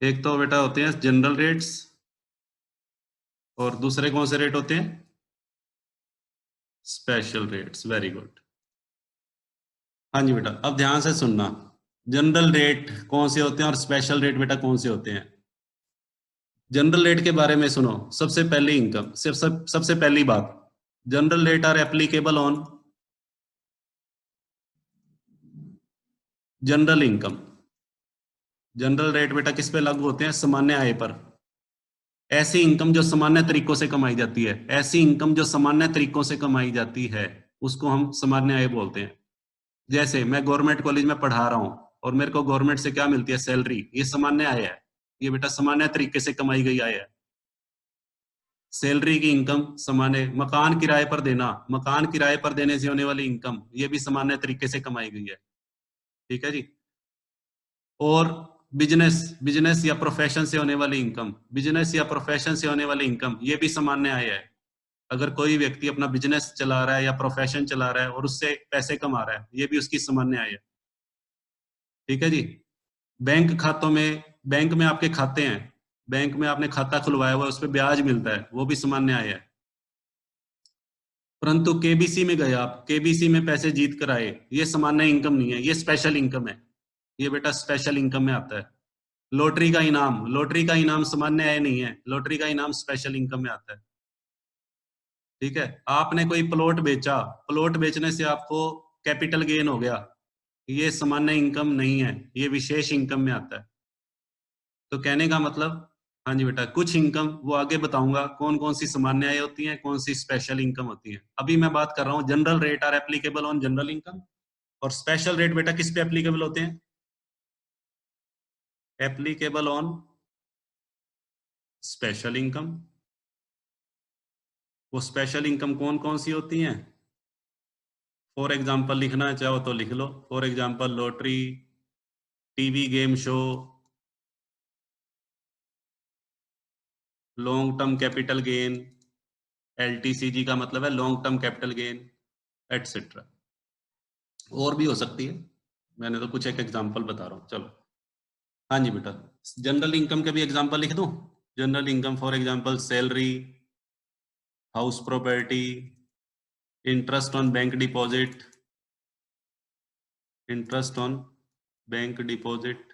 एक तो बेटा होते हैं जनरल रेट्स, और दूसरे कौन से रेट होते हैं? Special rates. Very good. हाँ जी बेटा, अब ध्यान से सुनना। जनरल रेट कौन से होते हैं और स्पेशल रेट बेटा कौन से होते हैं? जनरल रेट के बारे में सुनो। सबसे पहली इनकम, सबसे पहली बात, general rate are applicable on general income. General rate बेटा किस पे लागू होते हैं? सामान्य आय पर। ऐसी इनकम जो सामान्य तरीकों से कमाई जाती है, ऐसी इनकम जो सामान्य तरीकों से कमाई जाती है, उसको हम सामान्य आय बोलते हैं। जैसे मैं गवर्नमेंट कॉलेज में पढ़ा रहा हूं और मेरे को गवर्नमेंट से क्या मिलती है? सैलरी। ये सामान्य आय है। ये बेटा सामान्य तरीके से कमाई गई आय है। सैलरी की इनकम सामान्य। मकान किराए पर देना, मकान किराए पर देने से होने वाली इनकम, ये भी सामान्य तरीके से कमाई गई है। ठीक है जी। और बिजनेस, बिजनेस या प्रोफेशन से होने वाली इनकम, बिजनेस या प्रोफेशन से होने वाली इनकम, ये भी सामान्य आय है। अगर कोई व्यक्ति अपना बिजनेस चला रहा है या प्रोफेशन चला रहा है और उससे पैसे कमा रहा है, ये भी उसकी सामान्य आय है। ठीक है जी। बैंक खातों में, बैंक में आपके खाते हैं, बैंक में आपने खाता खुलवाया हुआ है, उस पर ब्याज मिलता है, वो भी सामान्य आय है। परंतु केबीसी में गए आप, केबीसी में पैसे जीत कर आए, ये सामान्य इनकम नहीं है, ये स्पेशल इनकम है। ये बेटा स्पेशल इनकम में आता है। लॉटरी का इनाम, लॉटरी का इनाम सामान्य आय नहीं है, लॉटरी का इनाम स्पेशल इनकम में आता है। ठीक है। आपने कोई प्लॉट बेचा, प्लॉट बेचने से आपको कैपिटल गेन हो गया, ये सामान्य इनकम नहीं है, ये विशेष इनकम में आता है। तो कहने का मतलब, हाँ जी बेटा, कुछ इनकम वो आगे बताऊंगा कौन कौन सी सामान्य आय होती है, कौन सी स्पेशल इनकम होती है। अभी मैं बात कर रहा हूँ general rate are applicable on general income, और स्पेशल रेट बेटा किस पे एप्लीकेबल होते हैं? Applicable on special income. वो स्पेशल इनकम कौन कौन सी होती हैं? फॉर एग्जाम्पल लिखना चाहो तो लिख लो। For example lottery, TV game show, long term capital gain, LTCG का मतलब है long term capital gain, etcetera. और भी हो सकती है, मैंने तो कुछ एक एग्जांपल बता रहा हूँ। चलो, हाँ जी बेटा, जनरल इनकम के भी एग्जांपल लिख दूं। General income for example salary, house property, interest on bank deposit, interest on bank deposit,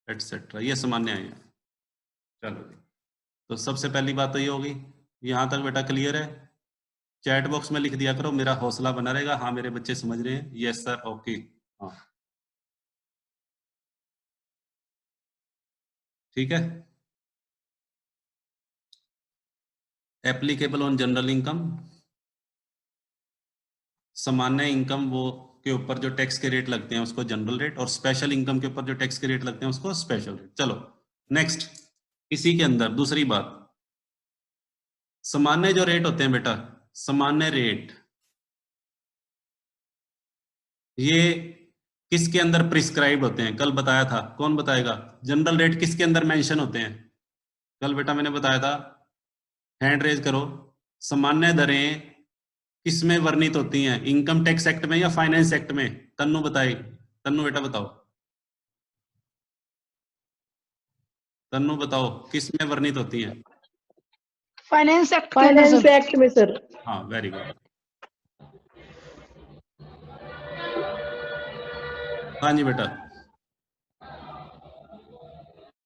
etcetera, ये सामान्य आय है। चलो जी, तो सबसे पहली बात तो ये होगी। यहाँ तक बेटा क्लियर है? चैट बॉक्स में लिख दिया करो, मेरा हौसला बना रहेगा। हाँ मेरे बच्चे समझ रहे हैं, यस सर, ओके। हाँ ठीक है। एप्लीकेबल ऑन जनरल इनकम, सामान्य इनकम वो के ऊपर जो टैक्स के रेट लगते हैं उसको जनरल रेट, और स्पेशल इनकम के ऊपर जो टैक्स के रेट लगते हैं उसको स्पेशल रेट। चलो नेक्स्ट, इसी के अंदर दूसरी बात, सामान्य जो रेट होते हैं बेटा, सामान्य रेट, ये किसके अंदर प्रिस्क्राइब होते हैं? कल बताया था, कौन बताएगा? जनरल रेट किसके अंदर मेंशन होते हैं? कल बेटा मैंने बताया था, हैंड रेज करो। सामान्य दरें किसमें वर्णित होती हैं? इनकम टैक्स एक्ट में या फाइनेंस एक्ट में? तन्नू बताए, तन्नू बेटा बताओ, तन्नू बताओ किस में वर्णित होती हैं? फाइनेंस एक्ट के अंदर फाइनेंस सर। एक्ट में सर। हाँ वेरी गुड। हाँ जी बेटा,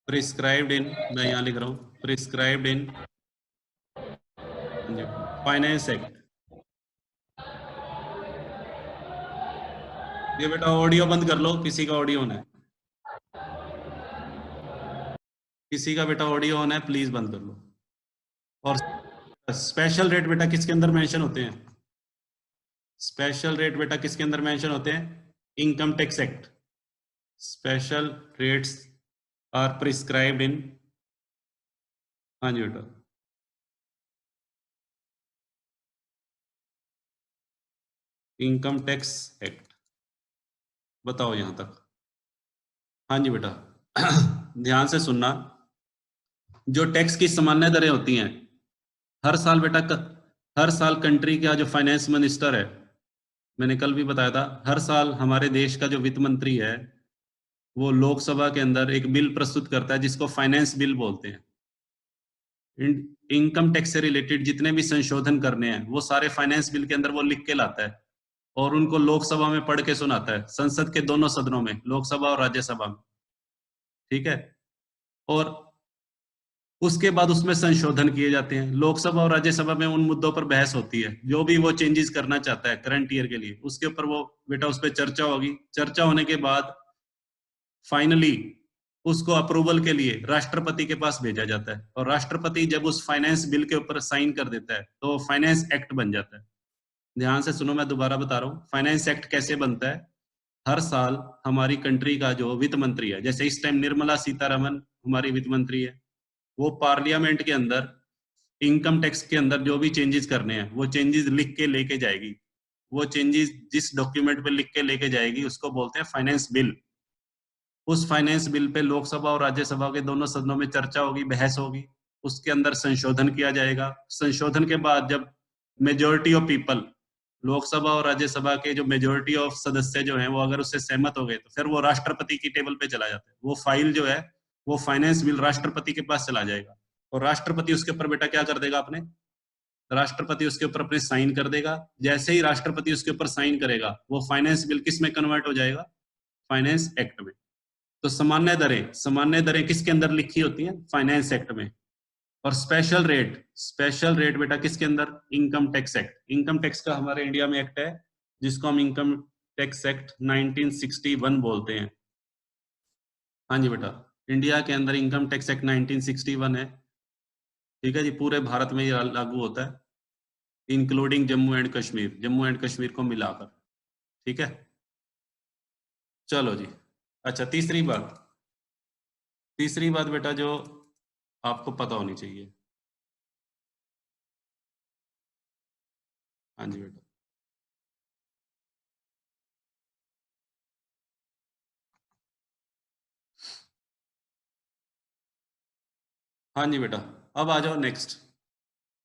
प्रिस्क्राइब्ड इन, मैं यहाँ लिख रहा हूँ प्रिस्क्राइब्ड इन फाइनेंस एक्ट। ये बेटा ऑडियो बंद कर लो, किसी का ऑडियो होना है, किसी का बेटा ऑडियो होना है, प्लीज बंद कर लो। और स्पेशल रेट बेटा किसके अंदर मेंशन होते हैं? स्पेशल रेट बेटा किसके अंदर मेंशन होते हैं? Income tax act. Special rates are prescribed in, हाँ जी बेटा, इनकम टैक्स एक्ट। बताओ यहां तक? हाँ जी बेटा, ध्यान से सुनना। जो टैक्स की सामान्य दरें होती हैं, हर साल बेटा हर साल कंट्री का जो फाइनेंस मिनिस्टर है, मैंने कल भी बताया था, हर साल हमारे देश का जो वित्त मंत्री है वो लोकसभा के अंदर एक बिल प्रस्तुत करता है जिसको फाइनेंस बिल बोलते हैं। इनकम टैक्स से रिलेटेड जितने भी संशोधन करने हैं वो सारे फाइनेंस बिल के अंदर वो लिख के लाता है और उनको लोकसभा में पढ़ के सुनाता है, संसद के दोनों सदनों में, लोकसभा और राज्यसभा में। ठीक है, और उसके बाद उसमें संशोधन किए जाते हैं। लोकसभा और राज्यसभा में उन मुद्दों पर बहस होती है, जो भी वो चेंजेस करना चाहता है करंट ईयर के लिए, उसके ऊपर वो बेटा उस पर चर्चा होगी। चर्चा होने के बाद फाइनली उसको अप्रूवल के लिए राष्ट्रपति के पास भेजा जाता है, और राष्ट्रपति जब उस फाइनेंस बिल के ऊपर साइन कर देता है तो फाइनेंस एक्ट बन जाता है। ध्यान से सुनो, मैं दोबारा बता रहा हूँ फाइनेंस एक्ट कैसे बनता है। हर साल हमारी कंट्री का जो वित्त मंत्री है, जैसे इस टाइम निर्मला सीतारमन हमारी वित्त मंत्री है, वो पार्लियामेंट के अंदर इनकम टैक्स के अंदर जो भी चेंजेस करने हैं वो चेंजेस लिख के लेके जाएगी। वो चेंजेस जिस डॉक्यूमेंट पे लिख के लेके जाएगी उसको बोलते हैं फाइनेंस बिल। उस फाइनेंस बिल पे लोकसभा और राज्यसभा के दोनों सदनों में चर्चा होगी, बहस होगी, उसके अंदर संशोधन किया जाएगा। संशोधन के बाद जब मेजोरिटी ऑफ पीपल, लोकसभा और राज्यसभा के जो मेजोरिटी ऑफ सदस्य जो हैं वो अगर उससे सहमत हो गए तो फिर वो राष्ट्रपति की टेबल पे चला जाता है। वो फाइल जो है वो फाइनेंस बिल राष्ट्रपति के पास चला जाएगा, और राष्ट्रपति उसके ऊपर बेटा क्या कर देगा, अपने राष्ट्रपति उसके ऊपर अपने साइन कर देगा। जैसे ही राष्ट्रपति उसके ऊपर साइन करेगा वो फाइनेंस बिल किस में कन्वर्ट हो जाएगा, फाइनेंस एक्ट में। तो सामान्य दरें किसके अंदर लिखी होती हैं, फाइनेंस एक्ट में। और स्पेशल रेट बेटा किसके अंदर, income tax act. Income tax का हमारे इंडिया में एक्ट है जिसको हम इनकम टैक्स एक्ट 1961 बोलते हैं। हाँ जी बेटा, इंडिया के अंदर इनकम टैक्स एक्ट 1961 है। ठीक है जी, पूरे भारत में ये लागू होता है, इंक्लूडिंग जम्मू एंड कश्मीर को मिलाकर। ठीक है, चलो जी। अच्छा, तीसरी बात बेटा जो आपको पता होनी चाहिए। हाँ जी बेटा, हाँ जी बेटा, अब आ जाओ नेक्स्ट।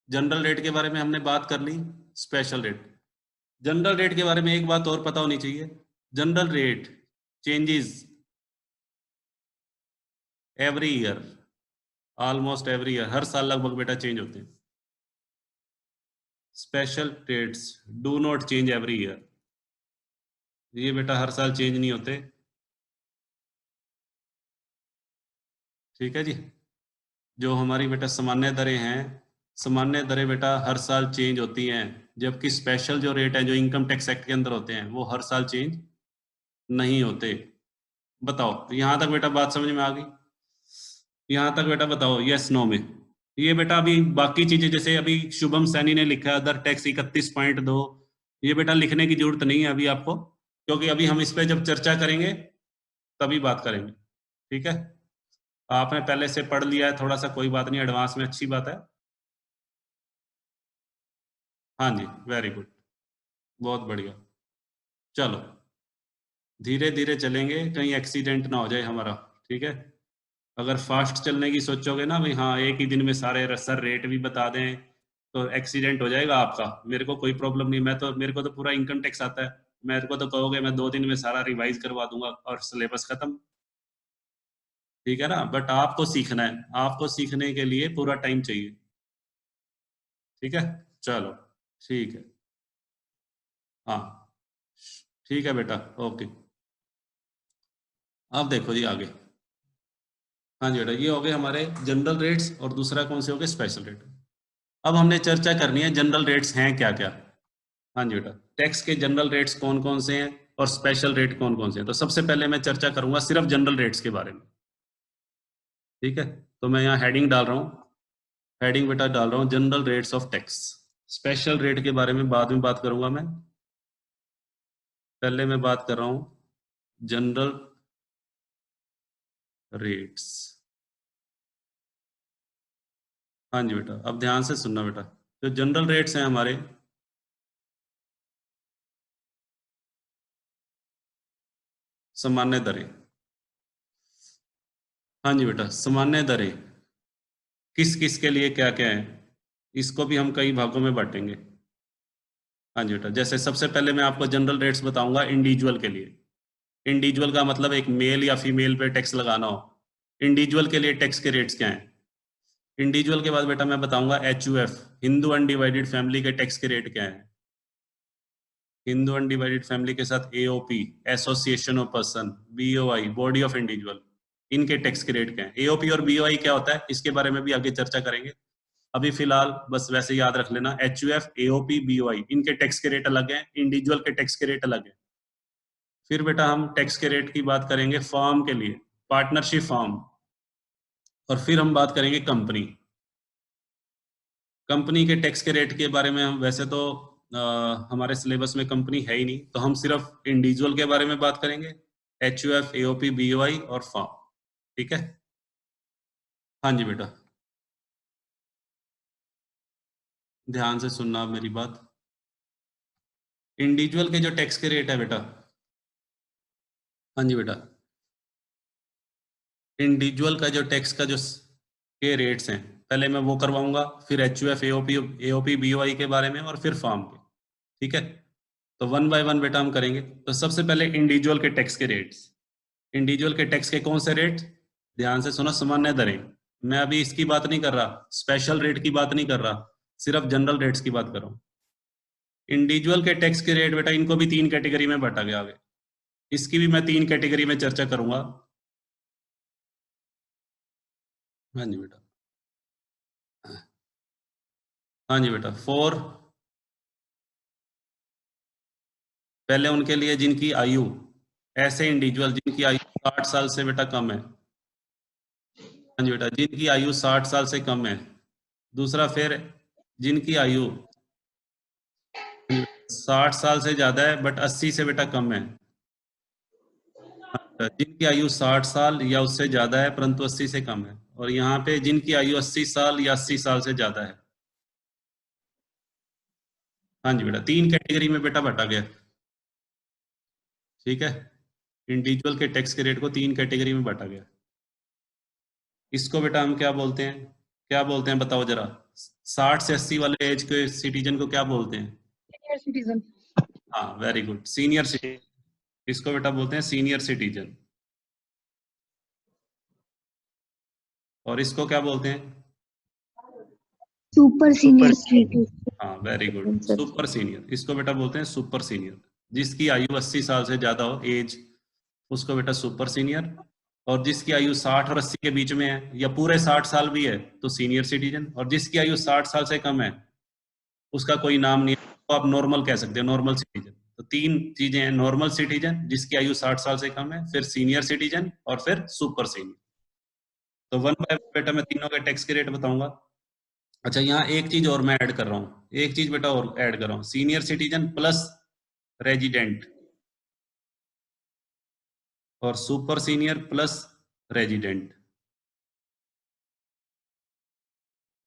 जनरल रेट के बारे में हमने बात कर ली, स्पेशल रेट। जनरल रेट के बारे में एक बात और पता होनी चाहिए, general rate changes every year, almost every year, हर साल लगभग बेटा चेंज होते हैं। Special rates do not change every year, ये बेटा हर साल चेंज नहीं होते। ठीक है जी, जो हमारी बेटा सामान्य दरें बेटा हर साल चेंज होती हैं, जबकि स्पेशल जो रेट है जो इनकम टैक्स एक्ट के अंदर होते हैं वो हर साल चेंज नहीं होते। बताओ, यहां तक बेटा बात समझ में आ गई? यहां तक बेटा बताओ यस नो में। ये बेटा अभी बाकी चीजें जैसे अभी शुभम सैनी ने लिखा है अदर टैक्स 31.2, ये बेटा लिखने की जरूरत नहीं है अभी आपको, क्योंकि अभी हम इस पे जब चर्चा करेंगे तभी बात करेंगे। ठीक है, आपने पहले से पढ़ लिया है थोड़ा सा, कोई बात नहीं, एडवांस में अच्छी बात है। हाँ जी, वेरी गुड, बहुत बढ़िया। चलो धीरे धीरे चलेंगे, कहीं एक्सीडेंट ना हो जाए हमारा। ठीक है, अगर फास्ट चलने की सोचोगे ना भाई, हाँ एक ही दिन में सारे सर रेट भी बता दें, तो एक्सीडेंट हो जाएगा आपका। मेरे को कोई प्रॉब्लम नहीं, मेरे को तो पूरा इनकम टैक्स आता है, मेरे को तो कहोगे मैं 2 दिन में सारा रिवाइज करवा दूंगा और सिलेबस खत्म। ठीक है ना, बट आपको सीखना है, आपको सीखने के लिए पूरा टाइम चाहिए। ठीक है, चलो ठीक है, हाँ ठीक है बेटा, ओके। अब देखो जी आगे। हाँ जी बेटा, ये हो गए हमारे जनरल रेट्स, और दूसरा कौन से हो गए, स्पेशल रेट। अब हमने चर्चा करनी है जनरल रेट्स हैं क्या क्या। हाँ जी बेटा, टैक्स के जनरल रेट्स कौन कौन से हैं और स्पेशल रेट कौन कौन से हैं। तो सबसे पहले मैं चर्चा करूंगा सिर्फ जनरल रेट्स के बारे में। ठीक है, तो मैं यहाँ हेडिंग डाल रहा हूँ, हेडिंग बेटा डाल रहा हूँ general rates of tax. Special rate के बारे में बाद में बात करूंगा मैं, पहले मैं बात कर रहा हूँ जनरल रेट्स। हाँ जी बेटा, अब ध्यान से सुनना बेटा, जो जनरल रेट्स हैं हमारे, सामान्य दरें। हाँ जी बेटा, सामान्य दरें किस किस के लिए क्या क्या है, इसको भी हम कई भागों में बांटेंगे। हाँ जी बेटा, जैसे सबसे पहले मैं आपको जनरल रेट्स बताऊंगा इंडिविजुअल के लिए। इंडिविजुअल का मतलब एक मेल या फीमेल पे टैक्स लगाना हो, इंडिविजुअल के लिए टैक्स के रेट्स क्या हैं। इंडिविजुअल के बाद बेटा मैं बताऊंगा HUF, हिंदू अनडिवाइडेड फैमिली के टैक्स के रेट क्या है। हिंदू अनडिवाइडेड फैमिली के साथ AOP, association of person, BOI, body of individual, इनके टैक्स के रेट क्या है। AOP और BOI क्या होता है इसके बारे में भी आगे चर्चा करेंगे। अभी फिलहाल बस वैसे याद रख लेना, HUF, AOP, BOI, इनके टैक्स के रेट अलग हैं, इंडिविजुअल के टैक्स के रेट अलग हैं। फिर बेटा हम टैक्स के रेट की बात करेंगे फर्म के लिए, पार्टनरशिप फर्म, और फिर हम बात करेंगे कंपनी। कंपनी के टैक्स के रेट के बारे में हम वैसे तो हमारे सिलेबस में कंपनी है ही नहीं, तो हम सिर्फ इंडिविजुअल के बारे में बात करेंगे, HUF, AOP, BOI और फर्म। ठीक है, हाँ जी बेटा, ध्यान से सुनना आप मेरी बात। इंडिविजुअल के जो टैक्स के रेट है बेटा, हाँ जी बेटा, इंडिविजुअल का जो टैक्स का जो के रेट्स हैं, पहले मैं वो करवाऊंगा, फिर HUF, AOP, BOI के बारे में, और फिर फर्म के। ठीक है, तो वन बाय वन बेटा हम करेंगे। तो सबसे पहले इंडिविजुअल के टैक्स के रेट्स। इंडिविजुअल के टैक्स के कौन से रेट, ध्यान से सुनो, सामान्य दरें। मैं अभी इसकी बात नहीं कर रहा, स्पेशल रेट की बात नहीं कर रहा, सिर्फ जनरल रेट्स की बात कर रहा हूँ। इंडिविजुअल के टैक्स के रेट बेटा, इनको भी 3 कैटेगरी में बांटा गया है, इसकी भी मैं 3 कैटेगरी में चर्चा करूंगा। हाँ जी बेटा, हाँ जी बेटा, 4 पहले उनके लिए जिनकी आयु, ऐसे इंडिविजुअल जिनकी आयु 60 साल से बेटा कम है। हाँ जी बेटा, जिनकी आयु 60 साल से कम है। दूसरा, फिर जिनकी आयु 60 साल से ज्यादा है बट 80 से बेटा कम है। जिनकी आयु 60 साल या उससे ज्यादा है परंतु 80 से कम है, और यहाँ पे जिनकी आयु 80 साल या 80 साल से ज्यादा है। हाँ जी बेटा, 3 कैटेगरी में बेटा बांटा गया। ठीक है, इंडिविजुअल के टैक्स के रेट को 3 कैटेगरी में बांटा गया। इसको बेटा हम क्या बोलते हैं, क्या बोलते हैं बताओ जरा, 60 से 80 वाले एज के सिटीजन को क्या बोलते हैं। Senior citizen. हाँ वेरी गुड, सीनियर सिटीजन, इसको बेटा बोलते हैं सीनियर सिटीजन। और इसको क्या बोलते हैं, Super senior citizen. हाँ वेरी गुड, सुपर सीनियर, इसको बेटा बोलते हैं सुपर सीनियर। जिसकी आयु 80 साल से ज्यादा हो एज, उसको बेटा सुपर सीनियर। और जिसकी आयु 60 और 80 के बीच में है या पूरे 60 साल भी है तो सीनियर सिटीजन। और जिसकी आयु 60 साल से कम है उसका कोई नाम नहीं है, तो आप नॉर्मल कह सकते हो, नॉर्मल सिटीजन। तो 3 चीजें हैं, नॉर्मल सिटीजन जिसकी आयु 60 साल से कम है, फिर सीनियर सिटीजन, और फिर सुपर सीनियर। तो वन बाय बेटा मैं तीनों के टैक्स के रेट बताऊंगा। अच्छा, यहाँ एक चीज और मैं ऐड कर रहा हूँ, एक चीज बेटा और ऐड कर रहा हूँ, सीनियर सिटीजन प्लस रेजिडेंट, और सुपर सीनियर प्लस रेजिडेंट।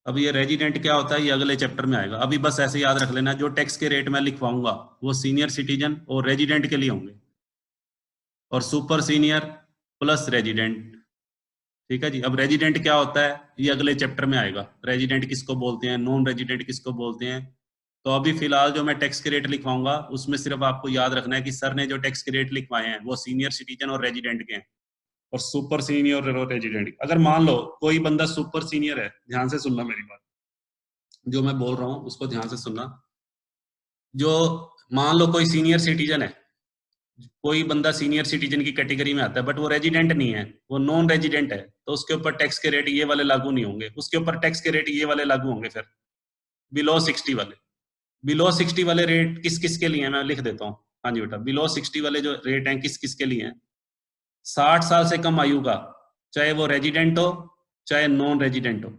अब ये रेजिडेंट क्या होता है ये अगले चैप्टर में आएगा, अभी बस ऐसे याद रख लेना, जो टैक्स के रेट मैं लिखवाऊंगा वो सीनियर सिटीजन और रेजिडेंट के लिए होंगे, और सुपर सीनियर प्लस रेजिडेंट। ठीक है जी, अब रेजिडेंट क्या होता है ये अगले चैप्टर में आएगा, रेजिडेंट किसको बोलते हैं, नॉन रेजिडेंट किसको बोलते हैं। तो अभी फिलहाल जो मैं टैक्स के रेट लिखवाऊंगा उसमें सिर्फ आपको याद रखना है कि सर ने जो टैक्स के रेट लिखवाए हैं वो सीनियर सिटीजन और रेजिडेंट के हैं, और सुपर सीनियर और रेजिडेंट। अगर मान लो कोई बंदा सुपर सीनियर है, ध्यान से सुनना मेरी बात, जो मैं बोल रहा हूँ उसको ध्यान से सुनना। जो मान लो कोई सीनियर सिटीजन है, कोई बंदा सीनियर सिटीजन की कैटेगरी में आता है बट वो रेजिडेंट नहीं है, वो नॉन रेजिडेंट है, तो उसके ऊपर टैक्स के रेट ये वाले लागू नहीं होंगे, उसके ऊपर टैक्स के रेट ये वाले लागू होंगे। फिर बिलो 60 वाले, बिलो 60 वाले रेट किस किस के लिए हैं मैं लिख देता हूँ। हाँ जी बेटा, बिलो 60 वाले जो रेट हैं किस किस के लिए हैं, 60 साल से कम आयु का, चाहे वो रेजिडेंट हो चाहे नॉन रेजिडेंट हो।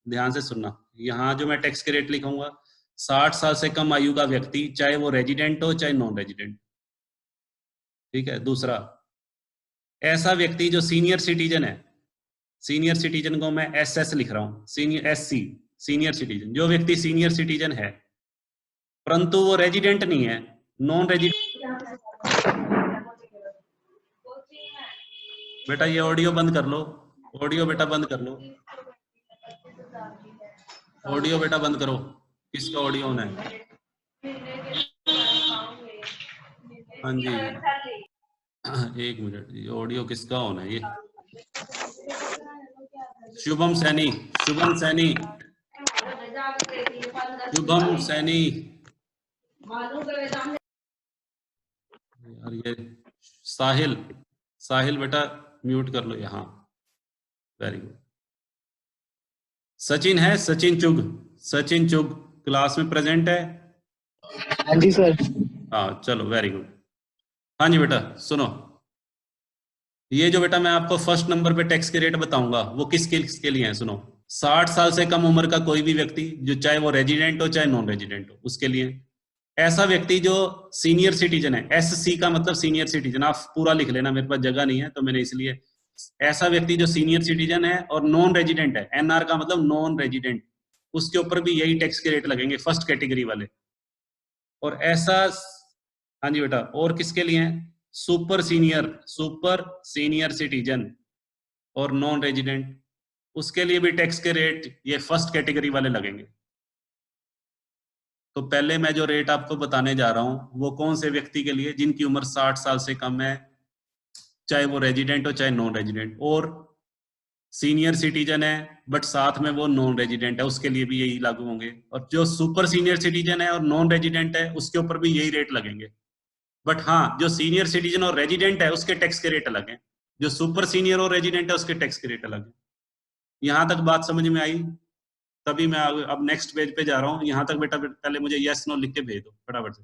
ध्यान से सुनना, यहाँ जो मैं टैक्स के रेट लिखूंगा, 60 साल से कम आयु का व्यक्ति, चाहे वो रेजिडेंट हो चाहे नॉन रेजिडेंट। ठीक है, दूसरा, ऐसा व्यक्ति जो सीनियर सिटीजन है, सीनियर सिटीजन को मैं SS लिख रहा हूं, सीनियर SC, सीनियर सिटीजन, जो व्यक्ति सीनियर सिटीजन है परंतु वो रेजिडेंट नहीं है, नॉन रेजिडेंट। बेटा ये ऑडियो बंद कर लो, ऑडियो बेटा बंद कर लो, ऑडियो बेटा बंद करो, किसका ऑडियो ऑन है। हाँ जी, एक मिनट, ये ऑडियो किसका ऑन है? ये शुभम सैनी, शुभम सैनी, शुभम सैनी। यार ये साहिल, साहिल बेटा म्यूट कर लो यहाँ। Very good. सचिन है, सचिन चुग, सचिन चुग क्लास में प्रेजेंट है? हाँ जी सर। हाँ चलो वेरी गुड। हाँ जी बेटा सुनो, ये जो बेटा मैं आपको फर्स्ट नंबर पे टैक्स के रेट बताऊंगा वो किसके लिए है? सुनो, 60 साल से कम उम्र का कोई भी व्यक्ति, जो चाहे वो रेजिडेंट हो चाहे नॉन रेजिडेंट हो, उसके लिए। ऐसा व्यक्ति जो सीनियर सिटीजन है, SC का मतलब सीनियर सिटीजन, आप पूरा लिख लेना, मेरे पास जगह नहीं है तो मैंने इसलिए। ऐसा व्यक्ति जो सीनियर सिटीजन है और नॉन रेजिडेंट है, NR का मतलब नॉन रेजिडेंट, उसके ऊपर भी यही टैक्स के रेट लगेंगे, फर्स्ट कैटेगरी वाले। और ऐसा, हाँ जी बेटा, और किसके लिए है? सुपर सीनियर सिटीजन और नॉन रेजिडेंट, उसके लिए भी टैक्स के रेट ये फर्स्ट कैटेगरी वाले लगेंगे। तो पहले मैं जो रेट आपको बताने जा रहा हूं वो कौन से व्यक्ति के लिए? जिनकी उम्र 60 साल से कम है, चाहे वो रेजिडेंट हो चाहे नॉन रेजिडेंट, और सीनियर सिटीजन है बट साथ में वो नॉन रेजिडेंट है, उसके लिए भी यही लागू होंगे। और जो सुपर सीनियर सिटीजन है और नॉन रेजिडेंट है उसके ऊपर भी यही रेट लगेंगे। बट हाँ, जो सीनियर सिटीजन और रेजिडेंट है उसके टैक्स के रेट अलग हैं, जो सुपर सीनियर और रेजिडेंट है उसके टैक्स के रेट अलग है। यहां तक बात समझ में आई? तभी मैं अब नेक्स्ट पेज पे जा रहा हूँ। यहां तक बेटा पहले मुझे यस नो लिख के भेज दो फटाफट से।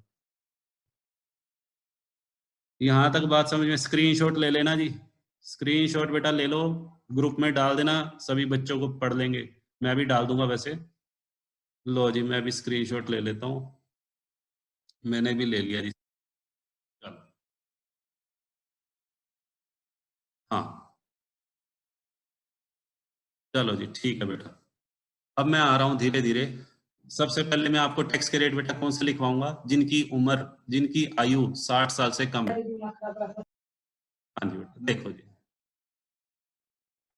यहां तक बात समझ में? स्क्रीनशॉट ले लेना जी, स्क्रीनशॉट बेटा ले लो, ग्रुप में डाल देना, सभी बच्चों को पढ़ लेंगे, मैं भी डाल दूंगा वैसे। लो जी, मैं भी स्क्रीनशॉट ले लेता हूँ, मैंने भी ले लिया जी। चलो हाँ, चलो जी ठीक है बेटा। अब मैं आ रहा हूँ धीरे धीरे। सबसे पहले मैं आपको टैक्स के रेट बेटा कौन से लिखवाऊंगा? जिनकी उम्र, जिनकी आयु 60 साल से कम है। हाँ जी बेटा देखो जी,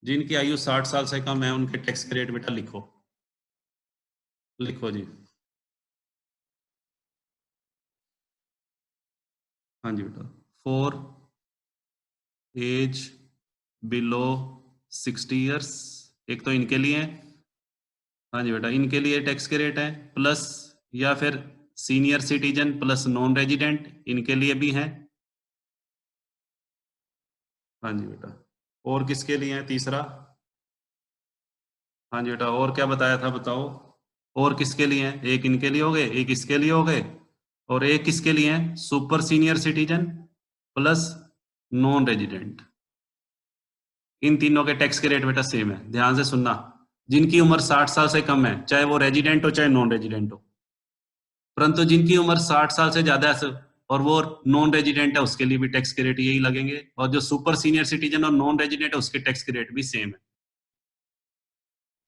जिनकी आयु 60 साल से कम है उनके टैक्स के रेट बेटा लिखो, लिखो जी। हाँ जी बेटा, फॉर एज बिलो 60 ईयर्स, एक तो इनके लिए है। हाँ जी बेटा, इनके लिए टैक्स के रेट है, प्लस या फिर senior citizen plus non resident, इनके लिए भी है। हाँ जी बेटा, और किसके लिए है तीसरा? हाँ जी बेटा, और क्या बताया था बताओ? और किसके लिए है? एक इनके लिए हो गए, एक इसके लिए हो गए, और एक किसके लिए है? Super senior citizen plus non resident. इन तीनों के टैक्स के रेट बेटा सेम है, ध्यान से सुनना। जिनकी उम्र 60 साल से कम है, चाहे वो रेजिडेंट हो चाहे नॉन रेजिडेंट हो, परंतु जिनकी उम्र 60 साल से ज्यादा है और वो नॉन रेजिडेंट है, उसके लिए भी टैक्स के रेट यही लगेंगे। और जो सुपर सीनियर सिटीजन और नॉन रेजिडेंट है उसके टैक्स के रेट भी सेम है।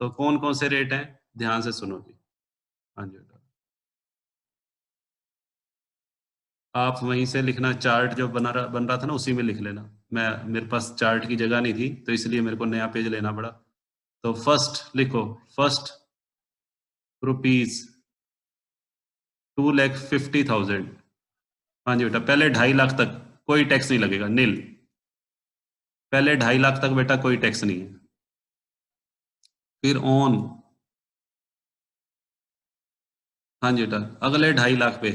तो कौन कौन से रेट हैं? ध्यान से सुनो जी। हाँ जी बेटा, आप वहीं से लिखना, चार्ट जो बन रहा था ना उसी में लिख लेना। मैं, मेरे पास चार्ट की जगह नहीं थी तो इसलिए मेरे को नया पेज लेना पड़ा। तो फर्स्ट लिखो, फर्स्ट रुपीज 2,50,000। हाँ जी बेटा, पहले 2.5 लाख तक कोई टैक्स नहीं लगेगा, नील। पहले 2.5 लाख तक बेटा कोई टैक्स नहीं है। फिर ऑन, हाँ जी बेटा, अगले 2.5 लाख पे,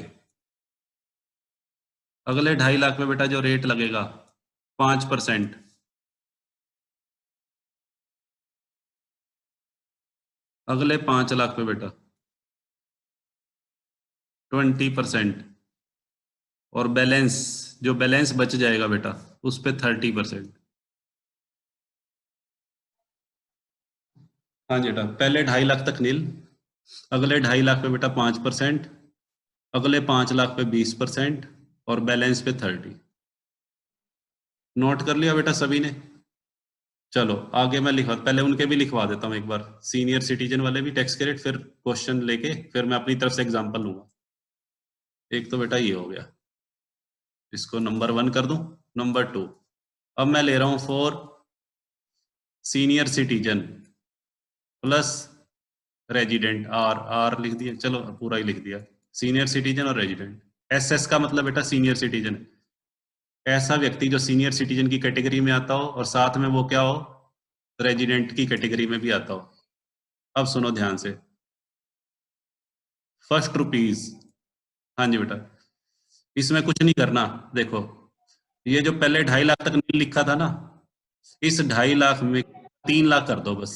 अगले 2.5 लाख पे बेटा जो रेट लगेगा 5%। अगले 5 लाख पे बेटा 20%। और बैलेंस, जो बैलेंस बच जाएगा बेटा उस पे 30%। हाँ जी बेटा, पहले 2.5 लाख तक नील, अगले 2.5 लाख पे बेटा 5%, अगले 5 लाख पे 20%, और बैलेंस पे 30। नोट कर लिया बेटा सभी ने? चलो आगे मैं लिखवा, पहले उनके भी लिखवा देता हूँ एक बार, सीनियर सिटीजन वाले भी टैक्स के रेट, फिर क्वेश्चन लेके फिर मैं अपनी तरफ से एग्जांपल लूंगा। एक तो बेटा ये हो गया, इसको नंबर 1 कर दूं। नंबर 2, अब मैं ले रहा हूं for senior citizen plus resident, R R लिख दिया, चलो पूरा ही लिख दिया, सीनियर सिटीजन और रेजिडेंट। SS का मतलब बेटा सीनियर सिटीजन, ऐसा व्यक्ति जो सीनियर सिटीजन की कैटेगरी में आता हो और साथ में वो क्या हो, रेजिडेंट की कैटेगरी में भी आता हो। अब सुनो ध्यान से, फर्स्ट रुपीज। हाँ जी बेटा, इसमें कुछ नहीं करना। देखो ये जो पहले 2.5 लाख तक नहीं लिखा था ना, इस 2.5 लाख में 3 लाख कर दो बस।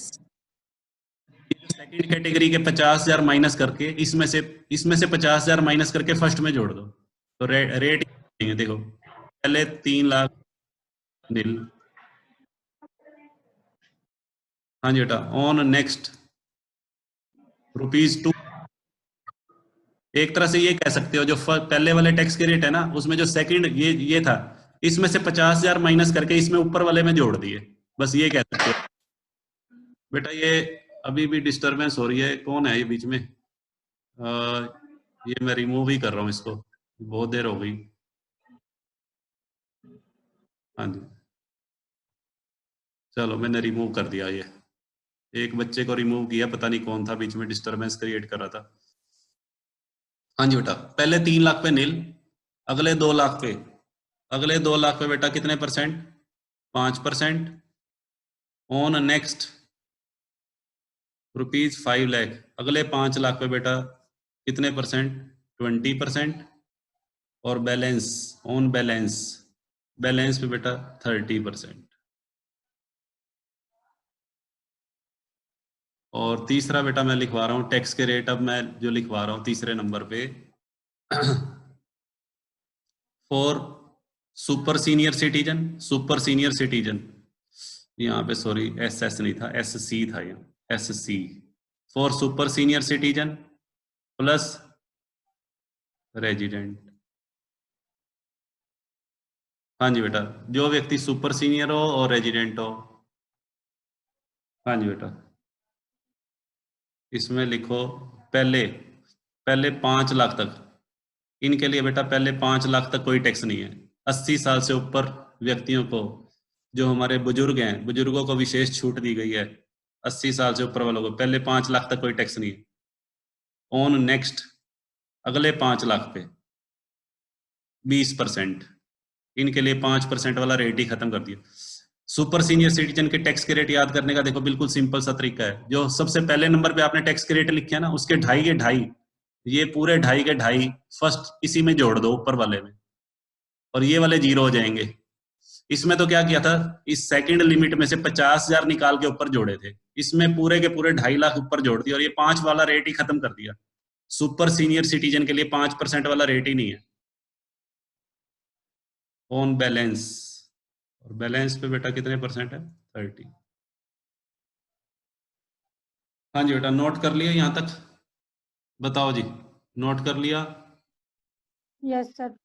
सेकंड कैटेगरी के 50,000 माइनस करके इसमें से 50,000 माइनस करके फर्स्ट में जोड़ दो, तो रेट देखो पहले 3 लाख नील। हाँ जी बेटा, ऑन नेक्स्ट ₹2। एक तरह से ये कह सकते हो जो पहले वाले टैक्स के रेट है ना, उसमें जो सेकंड ये था, इसमें से 50,000 माइनस करके इसमें ऊपर वाले में जोड़ दिए, बस ये कह सकते हो। बेटा ये अभी भी डिस्टरबेंस हो रही है, कौन है ये बीच में? ये मैं रिमूव ही कर रहा हूँ इसको, बहुत देर हो गई। हाँ जी चलो मैंने रिमूव कर दिया, ये एक बच्चे को रिमूव किया, पता नहीं कौन था बीच में डिस्टरबेंस क्रिएट कर रहा था। हाँ जी बेटा, पहले 3 लाख पे नील, अगले 2 लाख पे, अगले 2 लाख पे बेटा कितने %? 5%। ऑन नेक्स्ट ₹5 लाख, अगले 5 लाख पे बेटा कितने %? 20%। और बैलेंस, ऑन बैलेंस, बैलेंस पे बेटा 30%। और तीसरा बेटा मैं लिखवा रहा हूँ टैक्स के रेट, अब मैं जो लिखवा रहा हूँ तीसरे नंबर पे फॉर सुपर सीनियर सिटीजन, यहाँ पे सॉरी SS नहीं था, SC था, यहाँ SC for super senior citizen plus resident. हाँ जी बेटा, जो व्यक्ति सुपर सीनियर हो और रेजिडेंट हो। हाँ जी बेटा, इसमें लिखो पहले 5 लाख तक, इनके लिए बेटा पहले 5 लाख तक कोई टैक्स नहीं है। 80 साल से ऊपर व्यक्तियों को, जो हमारे बुजुर्ग हैं, बुजुर्गों को विशेष छूट दी गई है। 80 साल से ऊपर वालों को पहले 5 लाख तक कोई टैक्स नहीं है। ऑन नेक्स्ट अगले 5 लाख पे 20%, इनके लिए 5% वाला रेट ही खत्म कर दिया। सुपर सीनियर सिटीजन के टैक्स के रेट याद करने का देखो बिल्कुल सिंपल सा तरीका है, जो सबसे पहले नंबर पे आपने टैक्स के रेट लिखे हैं ना, उसके 2.5 के 2.5, ये पूरे 2.5 के 2.5 फर्स्ट इसी में जोड़ दो ऊपर वाले में, और ये वाले 0 हो जाएंगे। इसमें तो क्या किया था, इस सेकंड लिमिट में से 50,000 निकाल के ऊपर जोड़े थे, इसमें पूरे के पूरे 2.5 लाख ऊपर जोड़ दिया और ये 5 वाला रेट ही खत्म कर दिया। सुपर सीनियर सिटीजन के लिए 5% वाला रेट ही नहीं है। ऑन बैलेंस, और बैलेंस पे बेटा कितने % है? 30। हाँ जी बेटा, नोट कर लिया यहाँ तक? बताओ जी, नोट कर लिया? Yes sir.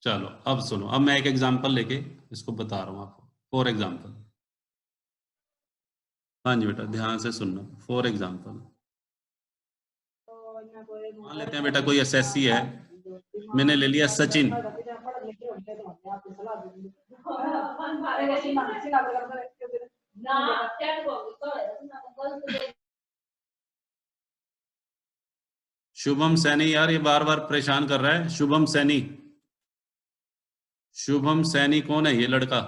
चलो अब सुनो, अब मैं एक एग्जांपल लेके इसको बता रहा हूँ आपको। फॉर एग्जांपल, हाँ जी बेटा ध्यान से सुनना। फॉर एग्जांपल मान लेते हैं बेटा कोई SSC है, मैंने ले लिया सचिन। शुभम सैनी, यार ये बार बार परेशान कर रहा है। शुभम सैनी, शुभम सैनी कौन है ये लड़का?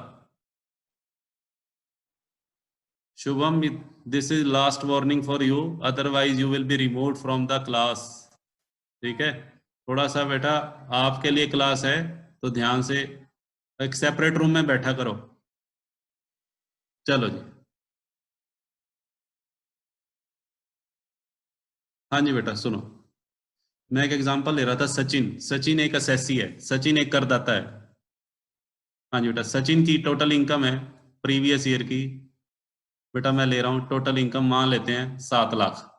Shubham, this is last warning for you, otherwise you will be removed from the class. ठीक है, थोड़ा सा बेटा आपके लिए क्लास है तो ध्यान से एक सेपरेट रूम में बैठा करो। चलो जी, हाँ जी बेटा सुनो, मैं एक एग्जांपल ले रहा था। सचिन एक एसएससी है, सचिन एक करदाता है। हाँ जी बेटा, सचिन की टोटल इनकम है प्रीवियस ईयर की, बेटा मैं ले रहा हूँ टोटल इनकम, मान लेते हैं 7 लाख।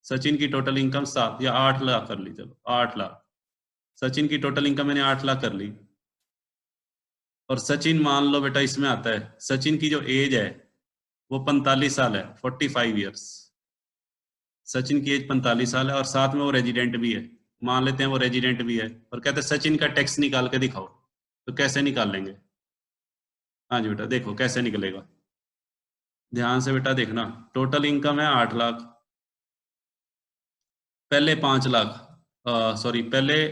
सचिन की टोटल इनकम 7 या 8 लाख कर ली, चलो 8 लाख। सचिन की टोटल इनकम मैंने 8 लाख कर ली, और सचिन मान लो बेटा इसमें आता है, सचिन की जो एज है वो 45 साल है, 45 ईयर्स। सचिन की एज 45 साल है और साथ में वो रेजिडेंट भी है, मान लेते हैं वो रेजिडेंट भी है, और कहते हैं सचिन का टैक्स निकाल के दिखाओ। तो कैसे निकाल लेंगे? हाँ जी बेटा देखो कैसे निकलेगा, ध्यान से बेटा देखना। टोटल इनकम है 8 लाख, पहले 5 लाख, सॉरी पहले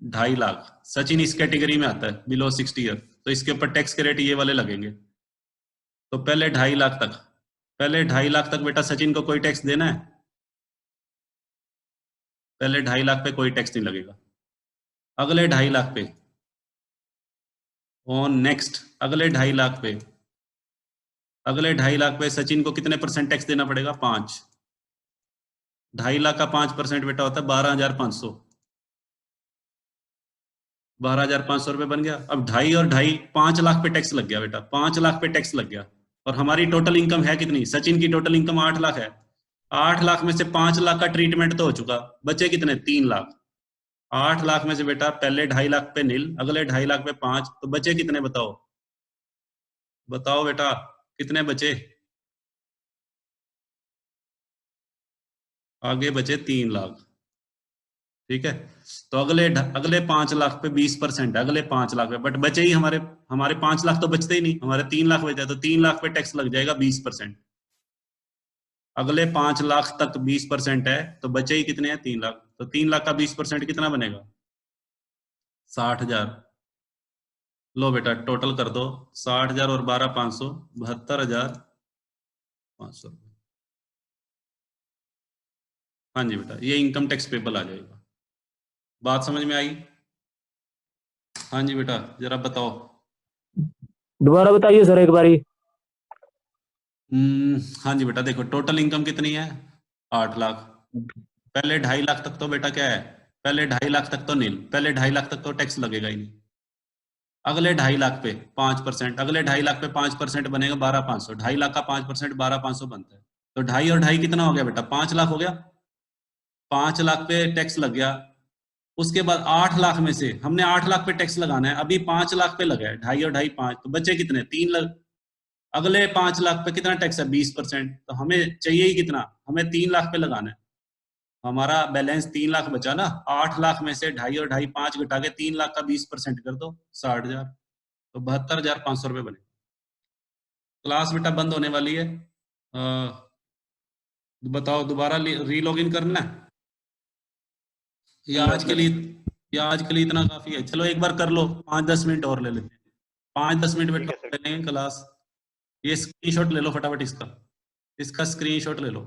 2.5 लाख। सचिन इस कैटेगरी में आता है, बिलो 60 ईयर। तो इसके ऊपर टैक्स के रेट ये वाले लगेंगे। तो पहले 2.5 लाख तक, पहले 2.5 लाख तक बेटा सचिन को कोई टैक्स देना है? पहले 2.5 लाख पे कोई टैक्स नहीं लगेगा। अगले 2.5 लाख पे, ऑन नेक्स्ट, अगले 2.5 लाख पे, अगले 2.5 लाख पे सचिन को कितने % टैक्स देना पड़ेगा? 5। 2.5 लाख का 5% बेटा होता है 12,500। 12,500 रुपए बन गया। अब 2.5 और 2.5 5 लाख पे टैक्स लग गया बेटा, 5 लाख पे टैक्स लग गया। और हमारी टोटल इनकम है कितनी? सचिन की टोटल इनकम 8 लाख है। 8 लाख में से 5 लाख का ट्रीटमेंट तो हो चुका, बचे कितने? 3 लाख। 8 लाख में से बेटा पहले 2.5 लाख पे नील, अगले 2.5 लाख पे 5, तो बचे कितने बताओ? बताओ बेटा कितने बचे? आगे बचे 3 लाख। ठीक है, तो अगले 5 लाख पे 20% है, अगले 5 लाख पे, बट बचे ही हमारे 5 लाख तो बचते ही नहीं, हमारे 3 लाख बचे, तो 3 लाख पे टैक्स लग जाएगा 20%। अगले 5 लाख तक 20% है, तो बचे ही कितने हैं? 3 लाख। तो 3 लाख का 20% कितना बनेगा? 60,000। लो बेटा टोटल कर दो, 60,000 और 12,500, 72,500। हाँ जी बेटा, ये इनकम टैक्स पेबल आ जाएगा। बात समझ में आई? हाँ जी बेटा जरा बताओ। दोबारा बताइए सर एक बारी। हाँ जी बेटा, देखो टोटल इनकम कितनी है? 8 लाख। पहले 2.5 लाख तक तो बेटा क्या है? पहले 2.5 लाख तक तो नील, पहले 2.5 लाख तक तो टैक्स लगेगा ही नहीं। अगले 2.5 लाख पे 5%, अगले 2.5 लाख पे 5% बनेगा 12,500। 2.5 लाख का 5% 12,500 बनता है। तो 2.5 और 2.5 कितना हो गया बेटा? 5 लाख हो गया। 5 लाख पे टैक्स लग गया। उसके बाद 8 लाख में से हमने 8 लाख पे टैक्स लगाना है, अभी 5 लाख पे लगा है, 2.5 और 2.5 5, तो बचे कितने? 3 लाख। अगले 5 लाख पे कितना टैक्स है? 20%। तो हमें चाहिए ही कितना? हमें 3 लाख पे लगाना है। हमारा बैलेंस 3 लाख बचा ना, 8 लाख में से 2.5 और 2.5 5 घटा के 3 लाख का 20% कर दो, 60,000। तो 72,500 रुपए बने। क्लास बेटा बंद होने वाली है। बताओ दोबारा रीलॉग इन करना है या आज के लिए, या आज के लिए इतना काफी है? चलो एक बार कर लो, 5-10 मिनट और ले लेते हैं। 5-10 मिनट बेटा ले लेंगे क्लास। ये स्क्रीनशॉट ले लो फटाफट, इसका स्क्रीनशॉट ले लो।